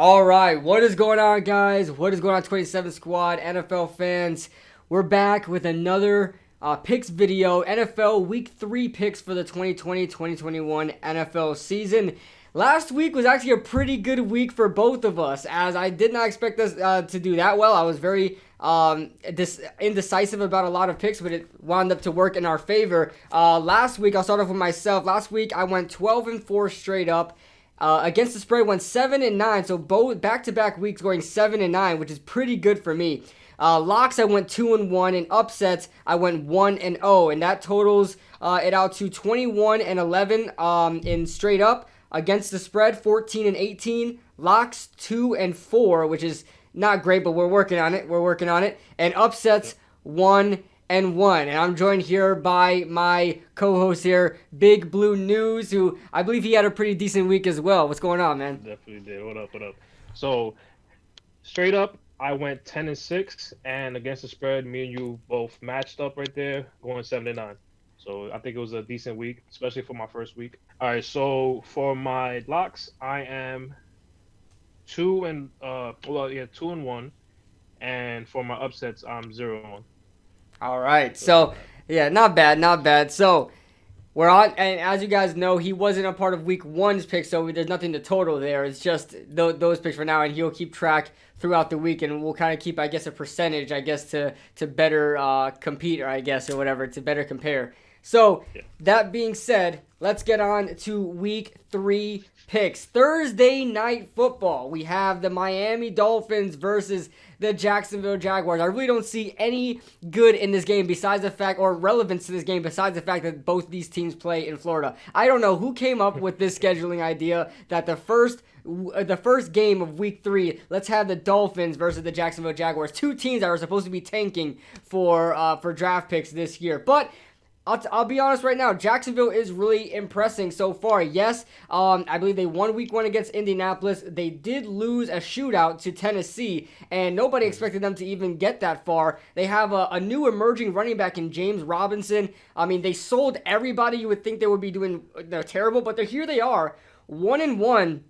All right, what is going on, guys? What is going on, 27 Squad, NFL fans? We're back with another picks video, NFL Week 3 picks for the 2020-2021 NFL season. Last week was actually a pretty good week for both of us, as I did not expect us to do that well. I was very indecisive about a lot of picks, but it wound up to work in our favor. Last week, I'll start off with myself. Last week, I went 12-4 straight up. Against the spread, went 7-9, so both back-to-back weeks going 7-9, which is pretty good for me. Locks, I went 2-1, and upsets, I went 1-0, and that totals it out to 21-11 in straight up. Against the spread, 14-18. Locks, 2-4, which is not great, but we're working on it. And upsets, 1-1. And I'm joined here by my co-host here, Big Blue News, who I believe he had a pretty decent week as well. What's going on, man? Definitely did. What up? So, straight up, I went 10-6, and against the spread, me and you both matched up right there, going 7-9. So I think it was a decent week, especially for my first week. All right, so for my locks, I am 2-1, and for my upsets, I'm 0-1. All right, so yeah, not bad. So we're on, and as you guys know, he wasn't a part of Week 1's picks, so there's nothing to total there. It's just those picks for now, and he'll keep track throughout the week, and we'll kind of keep, I guess, a percentage, to better compete, or whatever, to better compare. So that being said, let's get on to Week 3 picks. Thursday night football. We have the Miami Dolphins versus the Jacksonville Jaguars. I really don't see any good in this game besides the fact, or relevance to this game besides the fact that both these teams play in Florida. I don't know who came up with this scheduling idea that the first game of Week 3, let's have the Dolphins versus the Jacksonville Jaguars. Two teams that are supposed to be tanking for draft picks this year. But I'll be honest right now, Jacksonville is really impressing so far. Yes, I believe they won Week 1 against Indianapolis. They did lose a shootout to Tennessee, and nobody expected them to even get that far. They have a new emerging running back in James Robinson. I mean, they sold everybody you would think they would be doing terrible, but here they are, 1-1.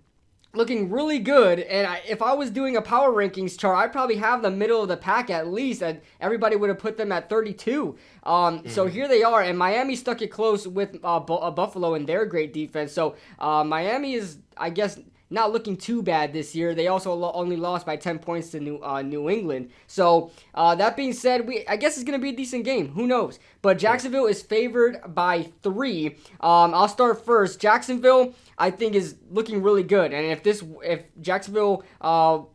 Looking really good, and if I was doing a power rankings chart, I'd probably have the middle of the pack at least, and everybody would have put them at 32. So here they are, and Miami stuck it close with Buffalo and their great defense. So Miami is, I guess, not looking too bad this year. They also only lost by 10 points to New England. So that being said, I guess it's going to be a decent game. Who knows? But Jacksonville is favored by 3. I'll start first. Jacksonville, I think, is looking really good. And if Jacksonville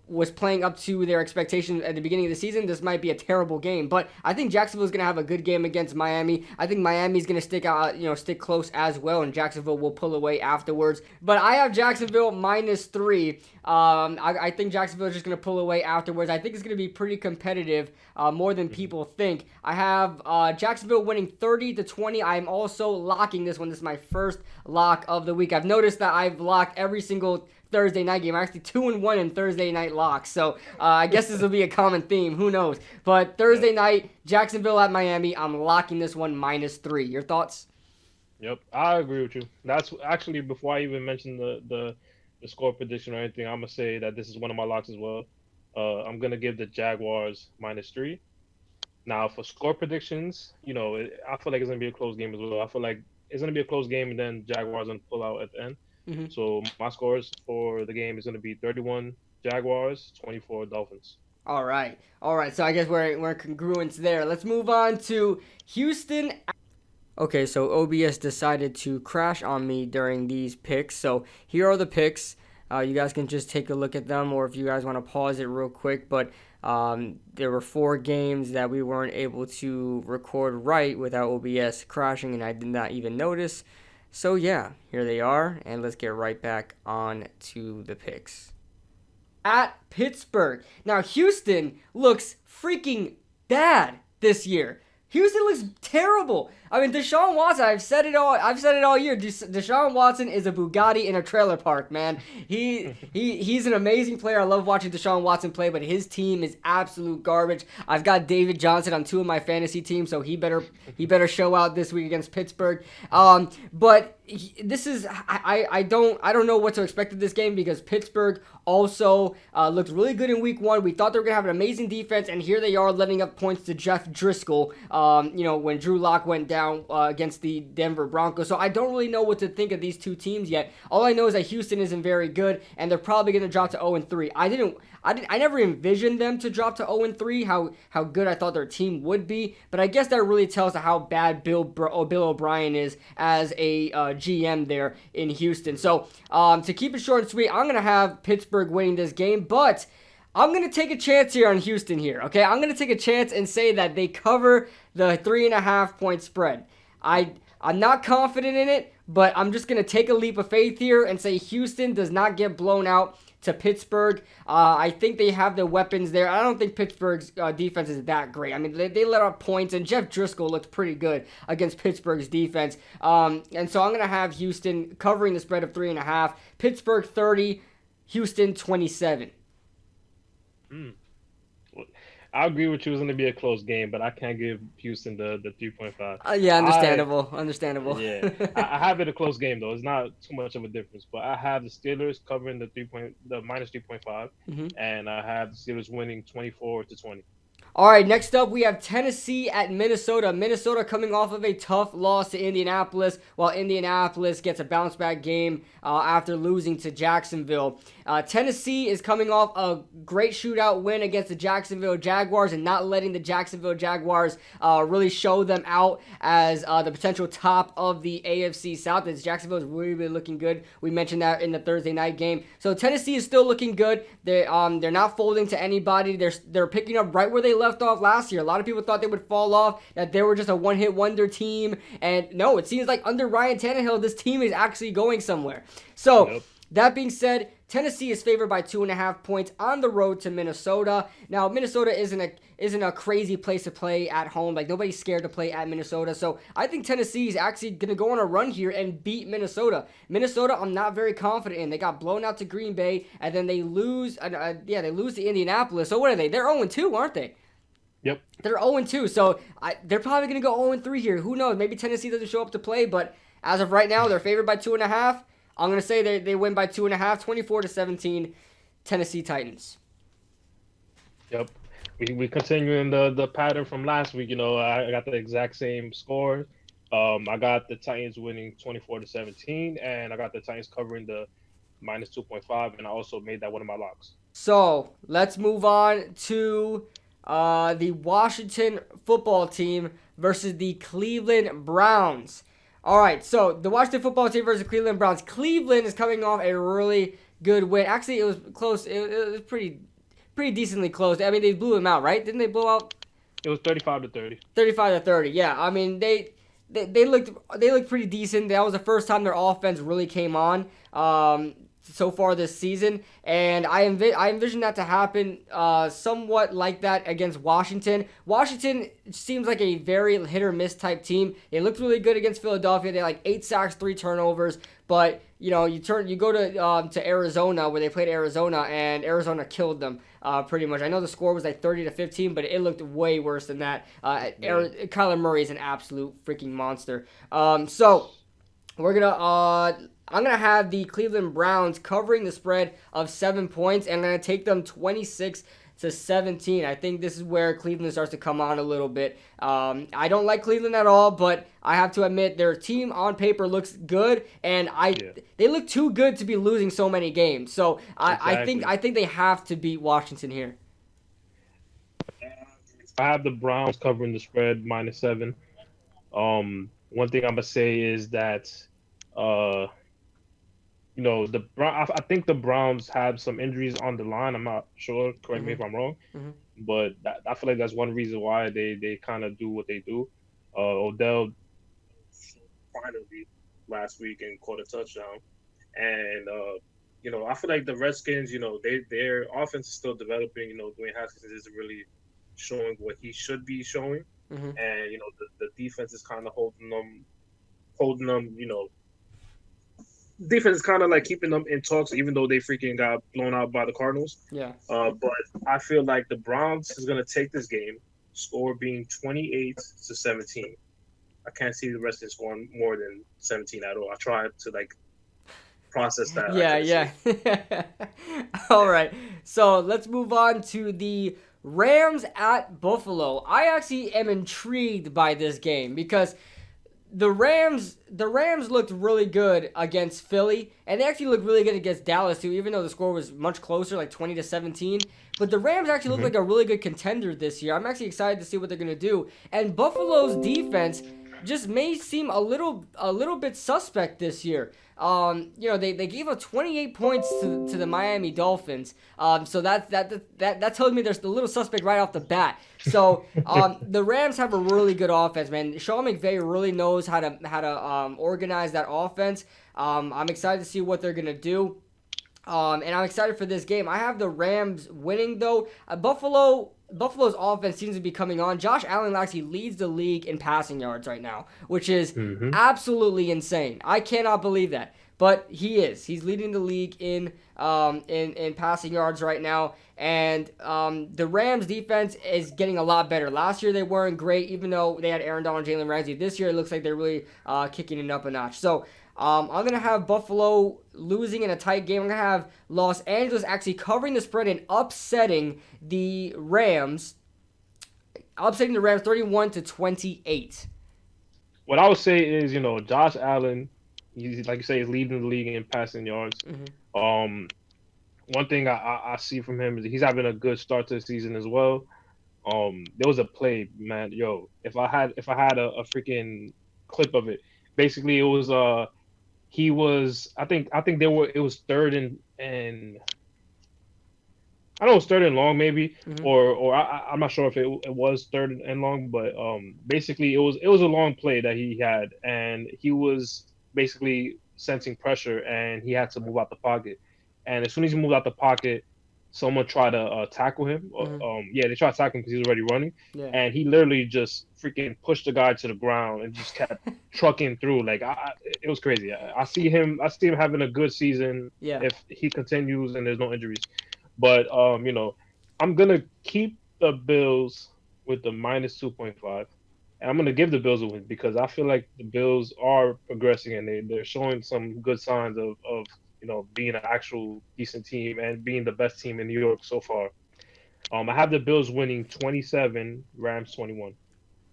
was playing up to their expectations at the beginning of the season, this might be a terrible game. But I think Jacksonville is going to have a good game against Miami. I think Miami is going to stick close as well, and Jacksonville will pull away afterwards. But I have Jacksonville -3. I think Jacksonville is just going to pull away afterwards. I think it's going to be pretty competitive, more than people think. I have Jacksonville winning 30-20. I'm also locking this one. This is my first lock of the week. I've noticed that I've locked every single Thursday night game. I'm actually 2-1 in Thursday night locks. So I guess this will be a common theme. Who knows? But Thursday night, Jacksonville at Miami. I'm locking this one -3. Your thoughts? Yep, I agree with you. That's actually, before I even mention the score prediction or anything, I'm gonna say that this is one of my locks as well. I'm gonna give the Jaguars -3. Now for score predictions, I feel like it's gonna be a close game as well. I feel like it's gonna be a close game, and then Jaguars gonna pull out at the end. Mm-hmm. So my scores for the game is gonna be 31 Jaguars, 24 Dolphins. All right. So I guess we're congruent there. Let's move on to Houston. Okay, so OBS decided to crash on me during these picks. So here are the picks. You guys can just take a look at them, or if you guys want to pause it real quick. But there were 4 games that we weren't able to record right without OBS crashing, and I did not even notice. So yeah, here they are, and let's get right back on to the picks. At Pittsburgh. Now, Houston looks freaking bad this year. Houston looks terrible. I mean, Deshaun Watson, I've said it all year. Deshaun Watson is a Bugatti in a trailer park, man. He's an amazing player. I love watching Deshaun Watson play, but his team is absolute garbage. I've got David Johnson on 2 of my fantasy teams, so he better show out this week against Pittsburgh. But this is I don't know what to expect of this game because Pittsburgh also looked really good in week 1. We thought they were gonna have an amazing defense, and here they are letting up points to Jeff Driscoll. When Drew Lock went down against the Denver Broncos. So I don't really know what to think of these two teams yet. All I know is that Houston isn't very good, and they're probably gonna drop to 0-3. I never envisioned them to drop to 0-3. How good I thought their team would be, but I guess that really tells how bad Bill O'Brien is as a GM there in Houston. So to keep it short and sweet, I'm gonna have Pittsburgh winning this game, but I'm gonna take a chance here on Houston here. Okay, I'm gonna take a chance and say that they cover the 3.5-point spread. I'm not confident in it, but I'm just gonna take a leap of faith here and say Houston does not get blown out to Pittsburgh. I think they have the weapons there. I don't think Pittsburgh's defense is that great. I mean, they let up points, and Jeff Driscoll looked pretty good against Pittsburgh's defense. And so I'm going to have Houston covering the spread of 3.5. Pittsburgh 30, Houston 27. I agree with you. It's going to be a close game, but I can't give Houston the 3.5. Yeah, understandable. Yeah, I have it a close game though. It's not too much of a difference, but I have the Steelers covering the minus 3.5, and I have the Steelers winning 24-20. All right, next up we have Tennessee at Minnesota. Minnesota coming off of a tough loss to Indianapolis, while Indianapolis gets a bounce-back game after losing to Jacksonville. Tennessee is coming off a great shootout win against the Jacksonville Jaguars and not letting the Jacksonville Jaguars really show them out as the potential top of the AFC South. As Jacksonville is really looking good. We mentioned that in the Thursday night game. So Tennessee is still looking good. They're not folding to anybody. They're picking up right where they left off last year. A lot of people thought they would fall off, that they were just a one-hit wonder team. And no, it seems like under Ryan Tannehill, this team is actually going somewhere. So, That being said, Tennessee is favored by 2.5 points on the road to Minnesota. Now, Minnesota isn't a crazy place to play at home. Like, nobody's scared to play at Minnesota. So, I think Tennessee is actually going to go on a run here and beat Minnesota. Minnesota, I'm not very confident in. They got blown out to Green Bay, and then they lose. They lose to Indianapolis. So, what are they? They're 0-2, aren't they? Yep. They're 0-2. So, they're probably going to go 0-3 here. Who knows? Maybe Tennessee doesn't show up to play, but as of right now, they're favored by 2.5. I'm going to say they win by 2.5, 24-17, Tennessee Titans. Yep. We continuing the pattern from last week. I got the exact same score. I got the Titans winning 24-17, and I got the Titans covering the minus 2.5, and I also made that one of my locks. So, let's move on to the Washington football team versus the Cleveland Browns. All right, so the Washington football team versus the Cleveland Browns. Cleveland is coming off a really good win. Actually, it was close. It was pretty decently close. I mean, they blew them out, right? Didn't they blow out? It was 35-30. 35-30. Yeah. I mean, they looked pretty decent. That was the first time their offense really came on so far this season, and I envision that to happen somewhat like that against Washington. Washington seems like a very hit or miss type team. They looked really good against Philadelphia. They had like 8 sacks, 3 turnovers, but you go to Arizona, where they played Arizona, and Arizona killed them pretty much. I know the score was like 30-15, but it looked way worse than that. Kyler Murray is an absolute freaking monster. So we're gonna I'm going to have the Cleveland Browns covering the spread of 7 points, and I'm going to take them 26-17. I think this is where Cleveland starts to come on a little bit. I don't like Cleveland at all, but I have to admit their team on paper looks good, and they look too good to be losing so many games. So exactly. I think they have to beat Washington here. I have the Browns covering the spread -7. One thing I'm going to say is that I think the Browns have some injuries on the line. I'm not sure. Correct me if I'm wrong. But I feel like that's one reason why they kind of do what they do. Odell finally last week and caught a touchdown. And, I feel like the Redskins, their offense is still developing. Dwayne Haskins isn't really showing what he should be showing. And, the defense is kind of holding them, defense is kind of like keeping them in talks, even though they freaking got blown out by the Cardinals. Yeah. But I feel like the Browns is going to take this game, score being 28-17. I can't see the Redskins scoring more than 17 at all. I tried to like process that. Yeah. All right. So let's move on to the Rams at Buffalo. I actually am intrigued by this game because the Rams looked really good against Philly, and they actually looked really good against Dallas too, even though the score was much closer, like 20-17. But the Rams actually look like a really good contender this year. I'm actually excited to see what they're gonna do. And Buffalo's defense just may seem a little bit suspect this year. They gave up 28 points to the Miami Dolphins. So that tells me there's a little suspect right off the bat. So the Rams have a really good offense, man. Sean McVay really knows how to organize that offense. I'm excited to see what they're gonna do. And I'm excited for this game. I have the Rams winning, though. Buffalo's offense seems to be coming on. Josh Allen actually leads the league in passing yards right now, which is absolutely insane. I cannot believe that, but he is. He's leading the league in passing yards right now. And the Rams defense is getting a lot better. Last year they weren't great, even though they had Aaron Donald and Jalen Ramsey. This year it looks like they're really kicking it up a notch. So I'm going to have Buffalo losing in a tight game. I'm going to have Los Angeles actually covering the spread and upsetting the Rams. 31-28. What I would say is, Josh Allen, he's like you say, is leading the league in passing yards. One thing I see from him is he's having a good start to the season as well. There was a play, man. If I had a freaking clip of it, basically it was he was it was third and I know it was third and long maybe, or I'm not sure if it was third and long, but basically it was a long play that he had, and he was basically sensing pressure and he had to move out the pocket. And as soon as he moved out the pocket, someone tried to tackle him. They tried to tackle him because he was already running, and he literally just freaking pushed the guy to the ground and just kept trucking through. Like it was crazy. I see him having a good season if he continues and there's no injuries. But I'm gonna keep the Bills with the -2.5, and I'm gonna give the Bills a win because I feel like the Bills are progressing and they're showing some good signs of being an actual decent team and being the best team in New York so far. I have the Bills winning 27, Rams 21.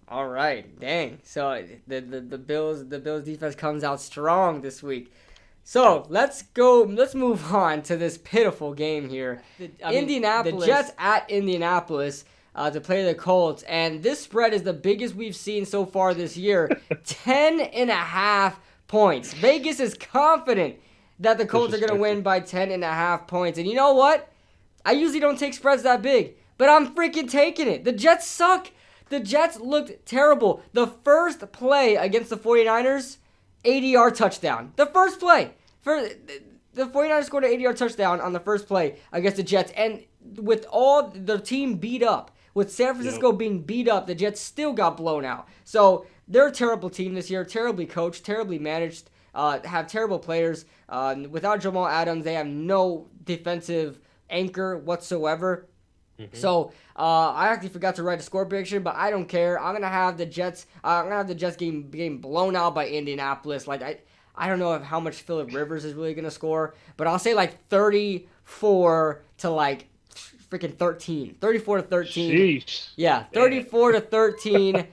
All right, dang. So the Bills defense comes out strong this week. So let's move on to this pitiful game here. The Jets at Indianapolis to play the Colts, and this spread is the biggest we've seen so far this year. 10.5 points. Vegas is confident that the Colts are going to win by 10.5 points. And you know what? I usually don't take spreads that big, but I'm freaking taking it. The Jets suck. The Jets looked terrible. The first play against the 49ers, 80-yard touchdown. The first play. The 49ers scored an 80-yard touchdown on the first play against the Jets. And with all the team beat up, with San Francisco being beat up, the Jets still got blown out. So they're a terrible team this year, terribly coached, terribly managed. Have terrible players. Without Jamal Adams, they have no defensive anchor whatsoever. So I actually forgot to write a score prediction, but I don't care. I'm gonna have the Jets. Getting blown out by Indianapolis. Like I don't know how much Phillip Rivers is really gonna score, but I'll say like 34 to like freaking 13. 34 to 13. Sheesh. Yeah, 34 to 13.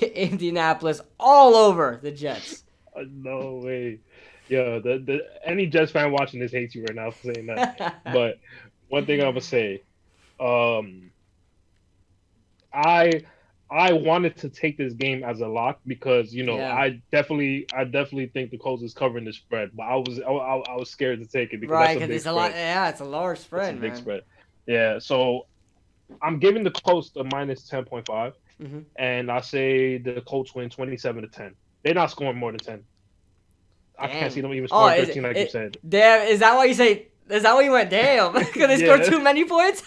Indianapolis all over the Jets. No way. Yeah, any Jets fan watching this hates you right now for saying that. But one thing I'm gonna say, I wanted to take this game as a lock because I definitely think the Colts is covering the spread, but I was scared to take it because right, because it's a lot. Yeah, it's a large spread, it's a big spread. Yeah, so I'm giving the Colts a -10.5, and I say the Colts win 27-10. They're not scoring more than 10. I can't see them even scoring 13 like you said. Damn, is that why you say Is that what you went? Damn. Because they scored too many points?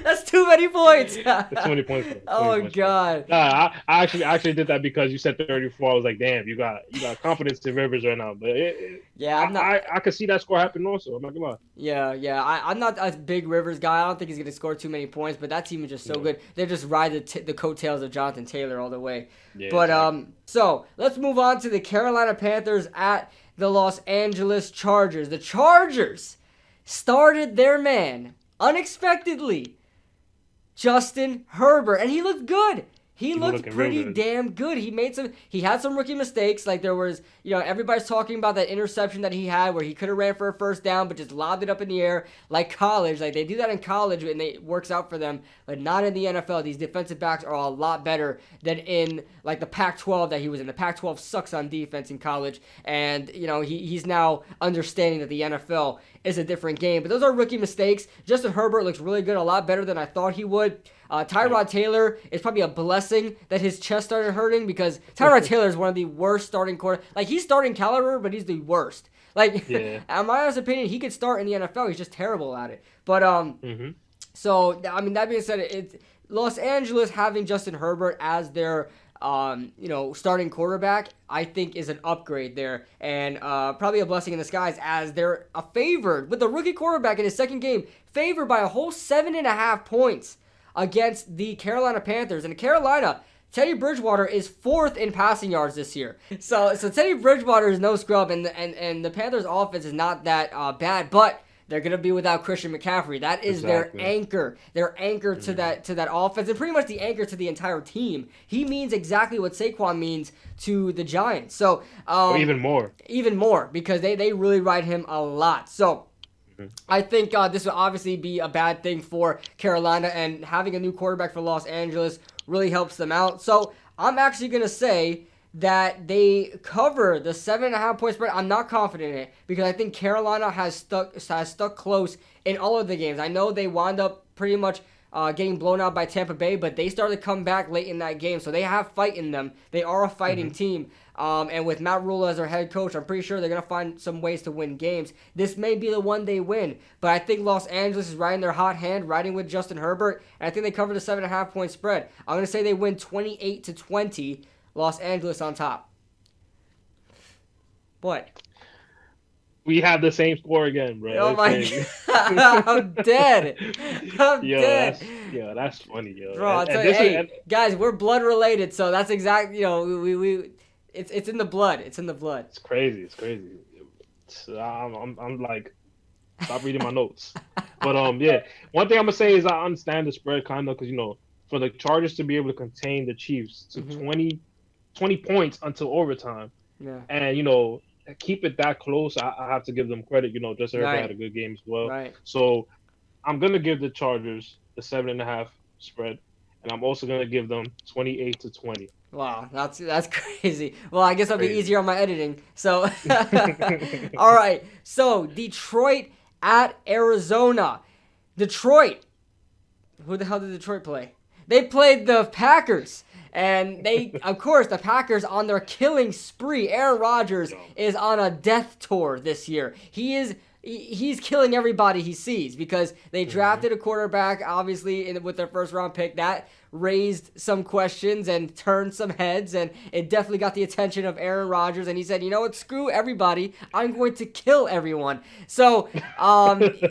That's too many points. That's 20 points. Oh, God. Nah, I actually did that because you said 34. I was like, damn, you got confidence in Rivers right now. But I could see that score happen also. I'm not gonna lie. Yeah. I'm not a big Rivers guy. I don't think he's going to score too many points, but that team is just so good. They just ride the coattails of Jonathan Taylor all the way. Yeah, but exactly. So let's move on to the Carolina Panthers at the Los Angeles Chargers. The Chargers started their man unexpectedly, Justin Herbert, and he looked good. He looked pretty damn good. He had some rookie mistakes. Like there was, everybody's talking about that interception that he had where he could have ran for a first down, but just lobbed it up in the air like college. Like they do that in college and it works out for them, but not in the NFL. These defensive backs are a lot better than in like the Pac-12 that he was in. The Pac-12 sucks on defense in college, and he's now understanding that the NFL is a different game. But those are rookie mistakes. Justin Herbert looks really good, a lot better than I thought he would. Tyrod Taylor is probably a blessing that his chest started hurting because Tyrod Taylor is one of the worst starting quarterbacks. Like, he's starting caliber, but he's the worst. Like, in my honest opinion, he could start in the NFL. He's just terrible at it. But, so, I mean, that being said, it's Los Angeles having Justin Herbert as their, starting quarterback, I think is an upgrade there. And probably a blessing in disguise as they're favored with the rookie quarterback in his second game, favored by a whole 7.5 points against the Carolina Panthers. And Carolina, Teddy Bridgewater is 4th in passing yards this year. So Teddy Bridgewater is no scrub, and the Panthers' offense is not that bad, but they're going to be without Christian McCaffrey. That is their anchor. Their anchor to that offense, and pretty much the anchor to the entire team. He means exactly what Saquon means to the Giants. So even more, because they really ride him a lot. So I think this will obviously be a bad thing for Carolina, and having a new quarterback for Los Angeles really helps them out. So I'm actually going to say that they cover the 7.5 point spread. I'm not confident in it because I think Carolina has stuck close in all of the games. I know they wound up pretty much getting blown out by Tampa Bay, but they started to come back late in that game, so they have fight in them. They are a fighting team. And with Matt Rule as their head coach, I'm pretty sure they're going to find some ways to win games. This may be the one they win, but I think Los Angeles is riding their hot hand, riding with Justin Herbert, and I think they cover the 7.5 point spread. I'm going to say they win 28-20, Los Angeles on top. What? We have the same score again, bro. Oh my God. I'm dead. Dead. That's funny, yo. Bro, I'll tell you, guys, we're blood related, so that's exactly, it's in the blood. It's in the blood. It's crazy. I'm like, stop reading my notes. But one thing I'm gonna say is I understand the spread kind of because for the Chargers to be able to contain the Chiefs to 20 points until overtime, and keep it that close, I have to give them credit. Justin Herbert had a good game as well. Right. So I'm gonna give the Chargers the 7.5 spread, and I'm also gonna give them 28-20. Wow, that's crazy. Well, I guess I'll be easier on my editing. So, all right. So, Detroit at Arizona. Detroit. Who the hell did Detroit play? They played the Packers. And of course, the Packers on their killing spree. Aaron Rodgers is on a death tour this year. He's killing everybody he sees because they drafted a quarterback, obviously, with their first round pick. That raised some questions and turned some heads, and it definitely got the attention of Aaron Rodgers. And he said, "You know what? Screw everybody. I'm going to kill everyone." So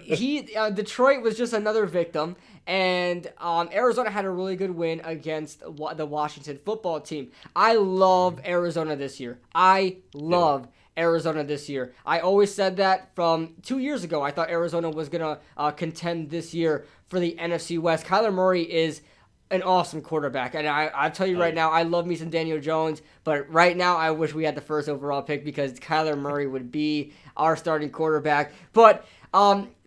Detroit was just another victim. And Arizona had a really good win against the Washington football team. I love Arizona this year. Arizona this year. I always said that from 2 years ago. I thought Arizona was going to contend this year for the NFC West. Kyler Murray is an awesome quarterback. And I'll tell you right now, I love me some Daniel Jones. But right now, I wish we had the first overall pick because Kyler Murray would be our starting quarterback. But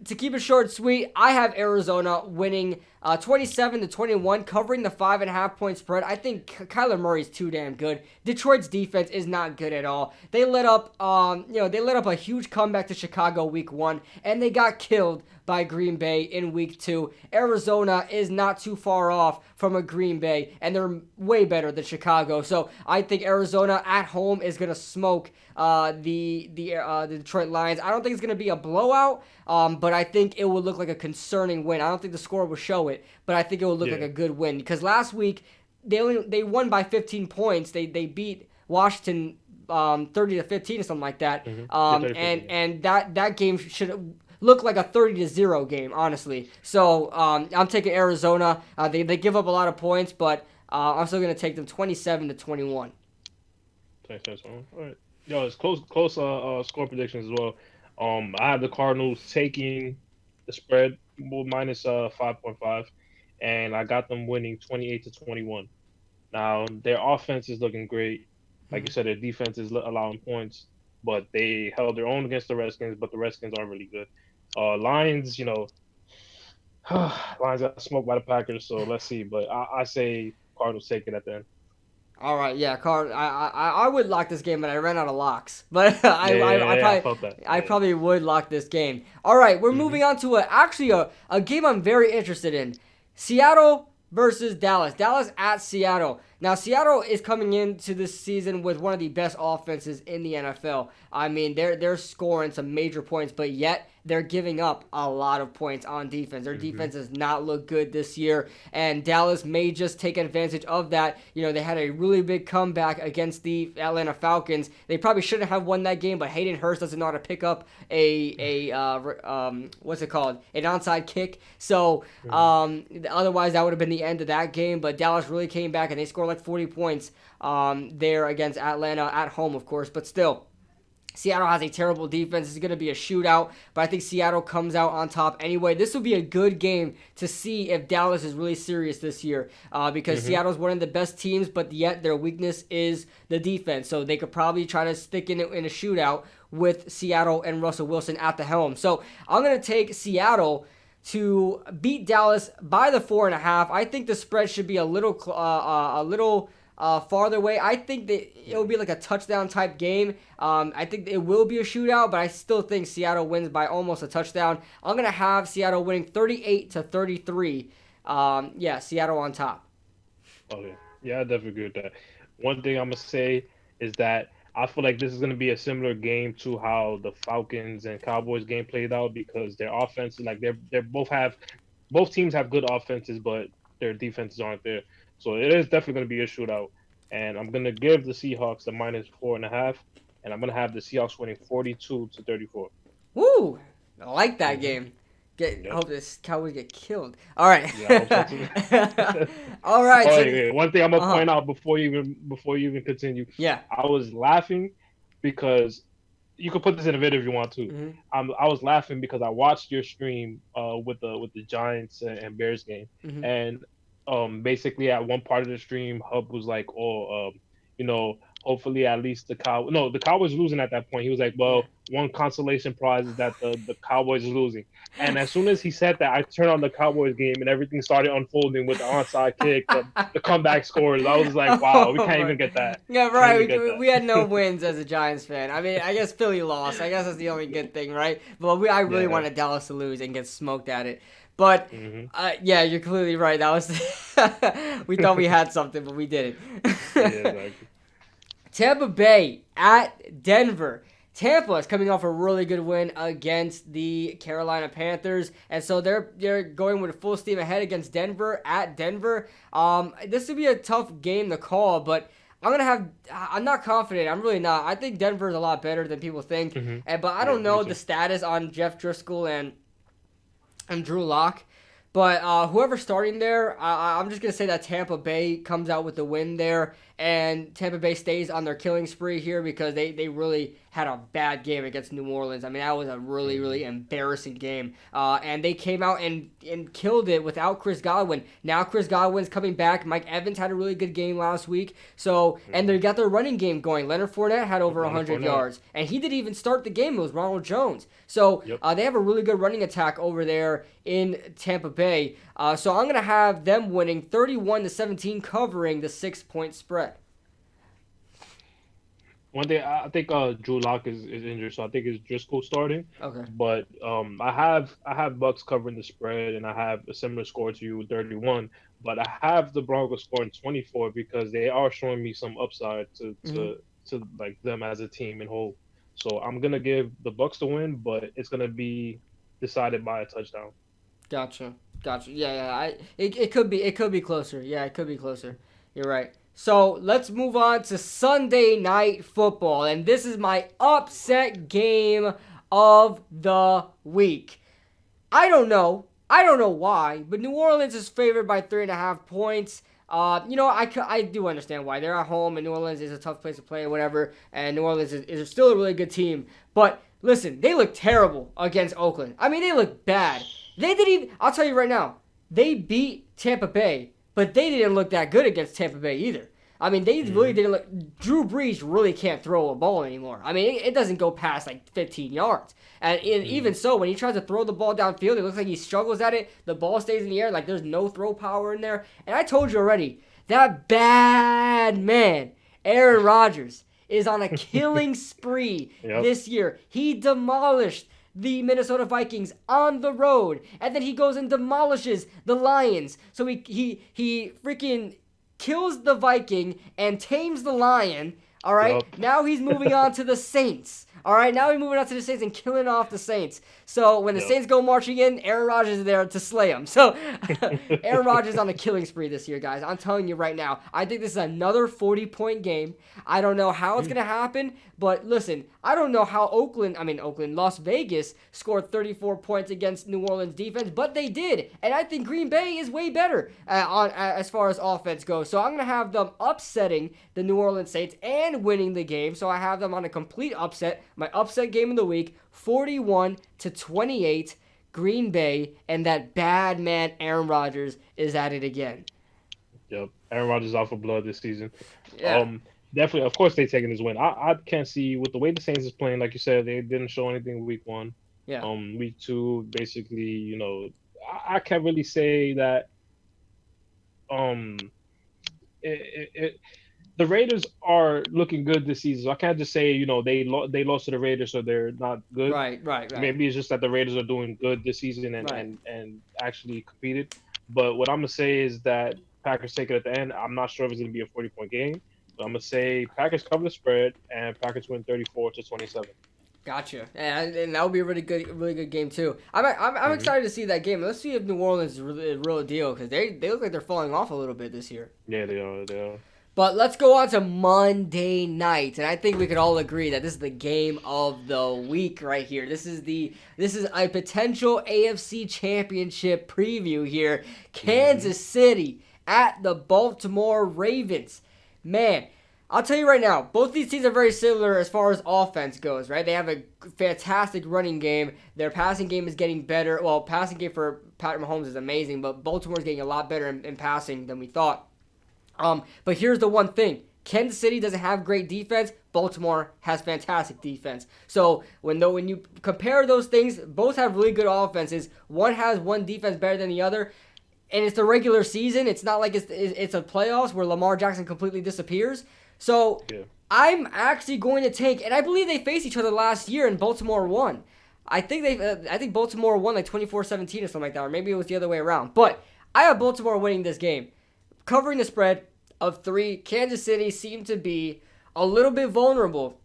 to keep it short and sweet, I have Arizona winning 27-21, covering the 5.5-point spread. I think Kyler Murray is too damn good. Detroit's defense is not good at all. They let up a huge comeback to Chicago week 1, and they got killed by Green Bay in week 2. Arizona is not too far off from a Green Bay, and they're way better than Chicago. So I think Arizona at home is going to smoke the Detroit Lions. I don't think it's going to be a blowout, but I think it will look like a concerning win. I don't think the score will show it, but I think it will look like a good win, because last week they won by 15 points. They beat Washington 30-15 or something like that. And that game should look like a 30-0 game, honestly. So I'm taking Arizona. They give up a lot of points, but I'm still going to take them 27-21. All right. Yo, it's close score predictions as well. I have the Cardinals taking the spread minus 5.5, and I got them winning 28-21. Now their offense is looking great. Like you said, their defense is allowing points, but they held their own against the Redskins. But the Redskins aren't really good. Lions, Lions got smoked by the Packers, so let's see. But I say Cardinals take it at the end. All right, yeah, I would lock this game, but I ran out of locks. But I probably would lock this game. All right, we're moving on to a game I'm very interested in. Seattle versus Dallas. Dallas at Seattle. Now, Seattle is coming into this season with one of the best offenses in the NFL. I mean, they're scoring some major points, but yet they're giving up a lot of points on defense. Their defense does not look good this year, and Dallas may just take advantage of that. They had a really big comeback against the Atlanta Falcons. They probably shouldn't have won that game, but Hayden Hurst doesn't know how to pick up what's it called? An onside kick. So otherwise, that would have been the end of that game. But Dallas really came back, and they scored like 40 points there against Atlanta at home, of course. But still, Seattle has a terrible defense. It's going to be a shootout, but I think Seattle comes out on top anyway. This will be a good game to see if Dallas is really serious this year, because Seattle's one of the best teams, but yet their weakness is the defense. So they could probably try to stick in a shootout with Seattle and Russell Wilson at the helm. So I'm going to take Seattle to beat Dallas by the 4.5. I think the spread should be a little farther away. I think that it will be like a touchdown type game. I think it will be a shootout, but I still think Seattle wins by almost a touchdown. I'm going to have Seattle winning 38-33. Seattle on top. Okay. Yeah, I definitely agree with that. One thing I'm going to say is that I feel like this is going to be a similar game to how the Falcons and Cowboys game played out, because their offense, like both teams have good offenses, but their defenses aren't there. So it is definitely going to be a shootout. And I'm going to give the Seahawks the minus 4.5, and I'm going to have the Seahawks winning 42-34. Woo! I like that game. Hope this Cowboys get killed. All right. Yeah, I hope so. All right. One thing I'm going to point out before you even continue. Yeah. I was laughing because you could put this in a video if you want to. I was laughing because I watched your stream with the Giants and Bears game, and basically at one part of the stream, Hub was like, hopefully at least the Cowboys were losing at that point. He was like, well, one consolation prize is that the Cowboys are losing. And as soon as he said that, I turned on the Cowboys game and everything started unfolding with the onside kick, the comeback scores. I was like, wow, we can't even get that. Yeah, right. We had no wins as a Giants fan. I mean, I guess Philly lost. I guess that's the only good thing, right? But I really wanted Dallas to lose and get smoked at it. But, you're completely right. That was we thought we had something, but we didn't. Yeah, exactly. Tampa Bay at Denver. Tampa is coming off a really good win against the Carolina Panthers, and so they're going with full steam ahead against Denver at Denver. This would be a tough game to call, but I'm not confident. I'm really not. I think Denver is a lot better than people think, but I don't know the status on Jeff Driscoll and Drew Lock. But whoever's starting there, I'm just going to say that Tampa Bay comes out with the win there, and Tampa Bay stays on their killing spree here because they really had a bad game against New Orleans. I mean, that was a really, really embarrassing game. And they came out and killed it without Chris Godwin. Now Chris Godwin's coming back. Mike Evans had a really good game last week. So, and they got their running game going. Leonard Fournette had over 100 yards. And he didn't even start the game. It was Ronald Jones. So they have a really good running attack over there in Tampa Bay. So I'm going to have them winning 31-17, covering the 6-point spread. One day, I think Drew Lock is injured, so I think it's Driscoll starting. Okay. But I have Bucks covering the spread, and I have a similar score to you, 31. But I have the Broncos scoring 24 because they are showing me some upside to like them as a team in whole. So I'm gonna give the Bucks the win, but it's gonna be decided by a touchdown. Gotcha. Yeah. It could be closer. Yeah, it could be closer. You're right. So let's move on to Sunday Night Football, and this is my upset game of the week. I don't know why, but New Orleans is favored by 3.5 points. I do understand why. They're at home, and New Orleans is a tough place to play or whatever, and New Orleans is still a really good team. But listen, they look terrible against Oakland. I mean, they look bad. They didn't even, I'll tell you right now, they beat Tampa Bay, but they didn't look that good against Tampa Bay either. I mean, they really didn't look. Drew Brees really can't throw a ball anymore. I mean, it doesn't go past like 15 yards. And even so, when he tries to throw the ball downfield, it looks like he struggles at it. The ball stays in the air, like there's no throw power in there. And I told you already, that bad man, Aaron Rodgers, is on a killing spree this year. He demolished the Minnesota Vikings on the road, and then he goes and demolishes the Lions. So he freaking kills the Viking and tames the Lion. All right. Now he's moving on to the Saints. All right. Now he's moving on to the Saints and killing off the Saints. So when the Saints go marching in, Aaron Rodgers is there to slay them. So Aaron Rodgers is on a killing spree this year, guys. I'm telling you right now. I think this is another 40-point game. I don't know how it's going to happen, but listen, I don't know how Las Vegas scored 34 points against New Orleans defense, but they did. And I think Green Bay is way better as far as offense goes. So I'm going to have them upsetting the New Orleans Saints and winning the game. So I have them on a complete upset. My upset game of the week, 41-28, Green Bay, and that bad man Aaron Rodgers is at it again. Yep, Aaron Rodgers out for blood this season. Yeah. Definitely, of course, they taking this win. I can't see with the way the Saints is playing. Like you said, they didn't show anything week 1. Yeah. Week 2, basically, I can't really say that. The Raiders are looking good this season. So I can't just say, they lost to the Raiders, so they're not good. Right. Maybe it's just that the Raiders are doing good this season and actually competed. But what I'm gonna say is that Packers take it at the end. I'm not sure if it's gonna be a 40-point game. But I'm gonna say Packers cover the spread and Packers win 34-27. Gotcha, and that would be a really good game too. I'm excited to see that game. Let's see if New Orleans is really a real deal because they look like they're falling off a little bit this year. Yeah, they are. But let's go on to Monday night, and I think we could all agree that this is the game of the week right here. This is a potential AFC Championship preview here. Kansas City at the Baltimore Ravens. Man, I'll tell you right now, both these teams are very similar as far as offense goes, right? They have a fantastic running game. Their passing game is getting better. Well, passing game for Patrick Mahomes is amazing, but Baltimore's getting a lot better in passing than we thought. But here's the one thing. Kansas City doesn't have great defense. Baltimore has fantastic defense. So when you compare those things, both have really good offenses. One has one defense better than the other. And it's the regular season. It's not like it's a playoffs where Lamar Jackson completely disappears. So I'm actually going to take, and I believe they faced each other last year and Baltimore won. I think Baltimore won like 24-17 or something like that, or maybe it was the other way around. But I have Baltimore winning this game. Covering the spread of 3, Kansas City seemed to be a little bit vulnerable,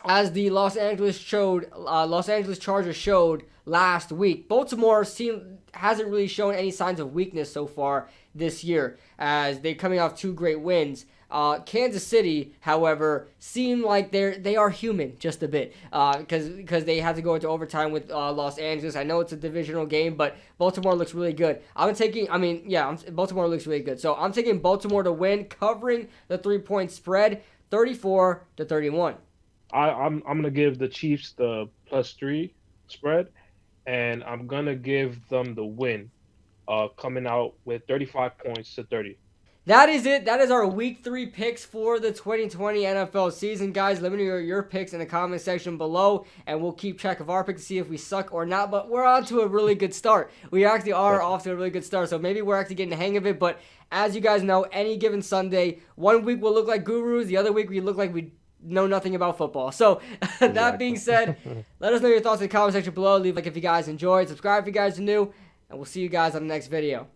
as the Los Angeles Chargers showed last week. Baltimore hasn't really shown any signs of weakness so far this year, as they're coming off 2 great wins. Kansas City, however, seem like they are human just a bit, because they had to go into overtime with Los Angeles. I know it's a divisional game, but Baltimore looks really good. Baltimore looks really good. So I'm taking Baltimore to win, covering the 3-point spread, 34-31. I'm gonna give the Chiefs the +3 spread, and I'm gonna give them the win, coming out with 35 points to 30. That is it. That is our week 3 picks for the 2020 NFL season, guys. Let me know your picks in the comment section below, and we'll keep track of our picks to see if we suck or not. But we're on to a really good start. We actually are off to a really good start, so maybe we're actually getting the hang of it. But as you guys know, any given Sunday, one week we'll look like gurus, the other week we look like we know nothing about football. So that being said, let us know your thoughts in the comment section below. Leave a like if you guys enjoyed, subscribe if you guys are new, and we'll see you guys on the next video.